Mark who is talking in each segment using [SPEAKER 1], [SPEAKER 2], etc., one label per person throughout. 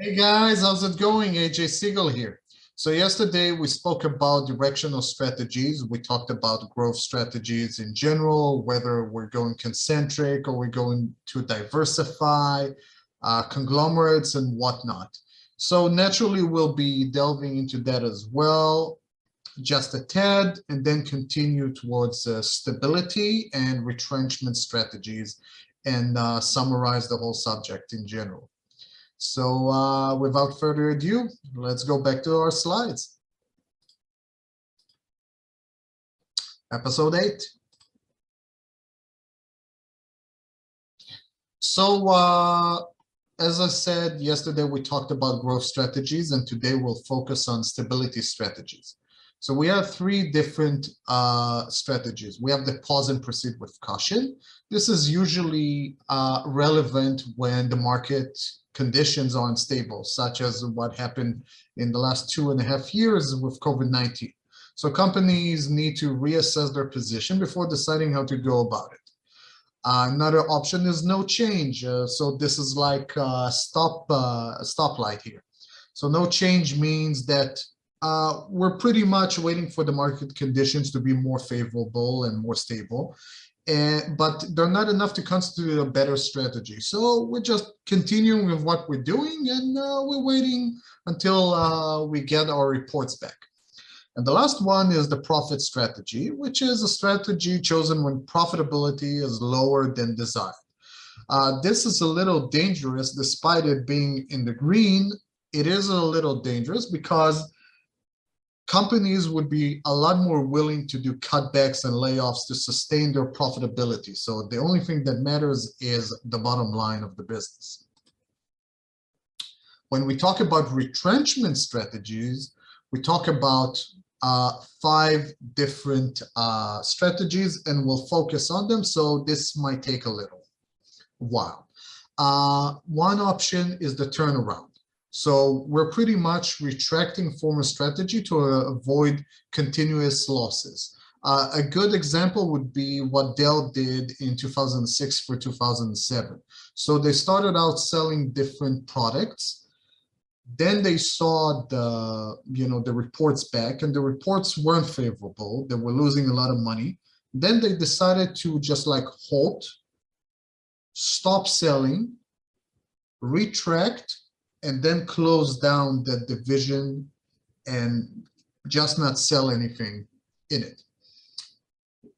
[SPEAKER 1] Hey guys, how's it going? AJ Siegel here. So yesterday we spoke about directional strategies. We talked about growth strategies in general, whether we're going concentric or we're going to diversify, conglomerates and whatnot. So naturally we'll be delving into that as well, just a tad, and then continue towards stability and retrenchment strategies and summarize the whole subject in general. So without further ado, let's go back to our slides. Episode 8. So as I said yesterday, we talked about growth strategies, and today we'll focus on stability strategies. So we have three different strategies. We have the pause and proceed with caution. This is usually relevant when the market conditions are unstable, such as what happened in the last 2.5 years with COVID-19. So companies need to reassess their position before deciding how to go about it. Another option is no change. So this is like a stoplight here. So no change means that we're pretty much waiting for the market conditions to be more favorable and more stable. But they're not enough to constitute a better strategy. So we're just continuing with what we're doing, and we're waiting until we get our reports back. And the last one is the profit strategy, which is a strategy chosen when profitability is lower than desired. This is a little dangerous. Despite it being in the green, it is a little dangerous because companies would be a lot more willing to do cutbacks and layoffs to sustain their profitability. So the only thing that matters is the bottom line of the business. When we talk about retrenchment strategies, we talk about 5 different strategies, and we'll focus on them. So this might take a little while. One option is the turnaround. So we're pretty much retracting former strategy to avoid continuous losses. A good example would be what Dell did in 2006 for 2007. So they started out selling different products. Then they saw the reports back, and the reports weren't favorable. They were losing a lot of money. Then they decided to just like halt, stop selling, retract, and then close down that division and just not sell anything in it.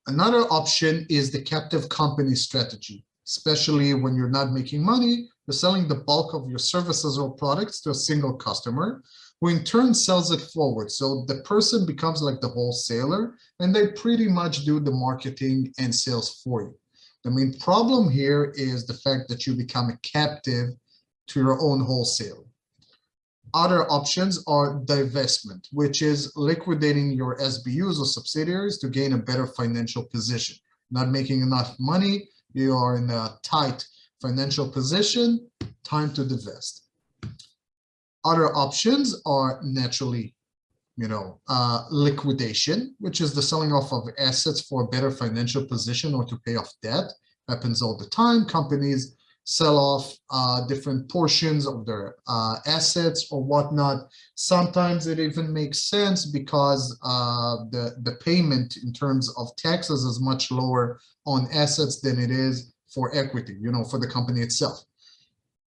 [SPEAKER 1] Another option is the captive company strategy, especially when you're not making money, you're selling the bulk of your services or products to a single customer, who in turn sells it forward. So the person becomes like the wholesaler, and they pretty much do the marketing and sales for you. The main problem here is the fact that you become a captive to your own wholesaler. Other options are divestment, which is liquidating your SBUs or subsidiaries to gain a better financial position. Not making enough money, you are in a tight financial position, time to divest. Other options are naturally, liquidation, which is the selling off of assets for a better financial position or to pay off debt. Happens all the time. Companies sell off different portions of their assets or whatnot. Sometimes it even makes sense because the payment in terms of taxes is much lower on assets than it is for equity, for the company itself.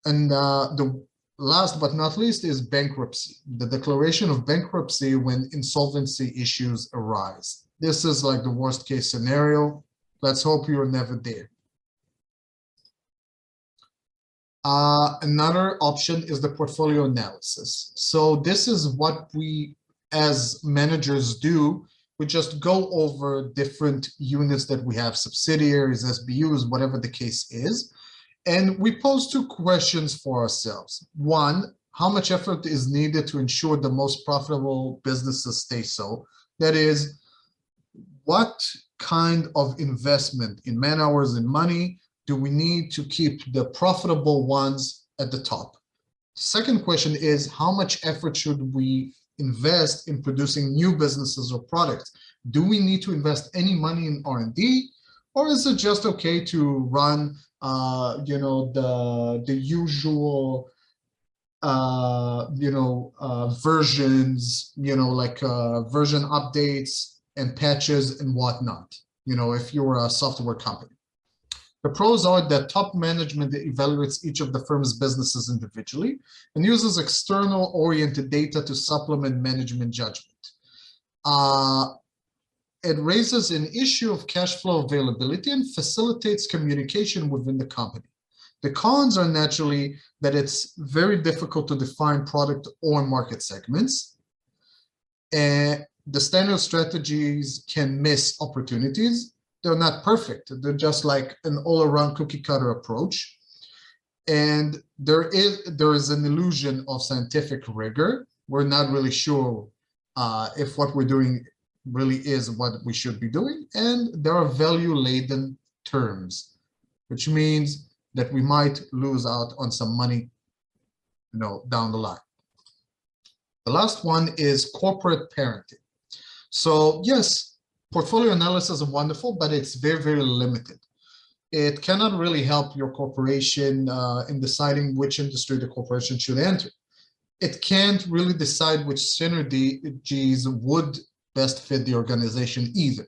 [SPEAKER 1] And the last but not least is bankruptcy, the declaration of bankruptcy when insolvency issues arise. This is like the worst case scenario. Let's hope you're never there. Another option is the portfolio analysis. So this is what we as managers do. We just go over different units that we have, subsidiaries, SBUs, whatever the case is. And we pose 2 questions for ourselves. One, how much effort is needed to ensure the most profitable businesses stay so? That is, what kind of investment in man hours and money do we need to keep the profitable ones at the top? Second question is, how much effort should we invest in producing new businesses or products? Do we need to invest any money in R&D, or is it just okay to run the usual versions, like version updates and patches and whatnot, if you're a software company. The pros are that top management evaluates each of the firm's businesses individually and uses external oriented data to supplement management judgment. It raises an issue of cash flow availability and facilitates communication within the company. The cons are naturally that it's very difficult to define product or market segments. And the standard strategies can miss opportunities. They're not perfect. They're just like an all-around cookie cutter approach. And there is an illusion of scientific rigor. We're not really sure if what we're doing really is what we should be doing. And there are value-laden terms, which means that we might lose out on some money, down the line. The last one is corporate parenting. So yes, portfolio analysis is wonderful, but it's very, very limited. It cannot really help your corporation in deciding which industry the corporation should enter. It can't really decide which synergies would best fit the organization either.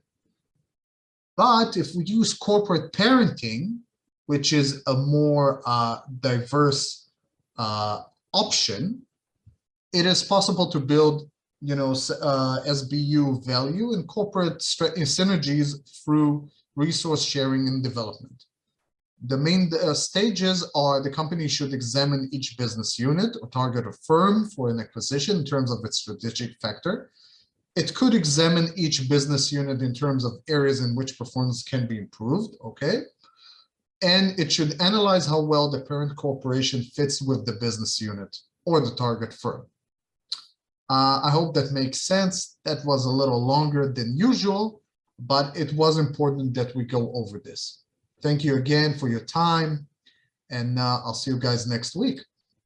[SPEAKER 1] But if we use corporate parenting, which is a more diverse option, it is possible to build, SBU value and corporate synergies through resource sharing and development. The main stages are the company should examine each business unit or target a firm for an acquisition in terms of its strategic factor. It could examine each business unit in terms of areas in which performance can be improved, okay? And it should analyze how well the parent corporation fits with the business unit or the target firm. I hope that makes sense. That was a little longer than usual, but it was important that we go over this. Thank you again for your time, and I'll see you guys next week.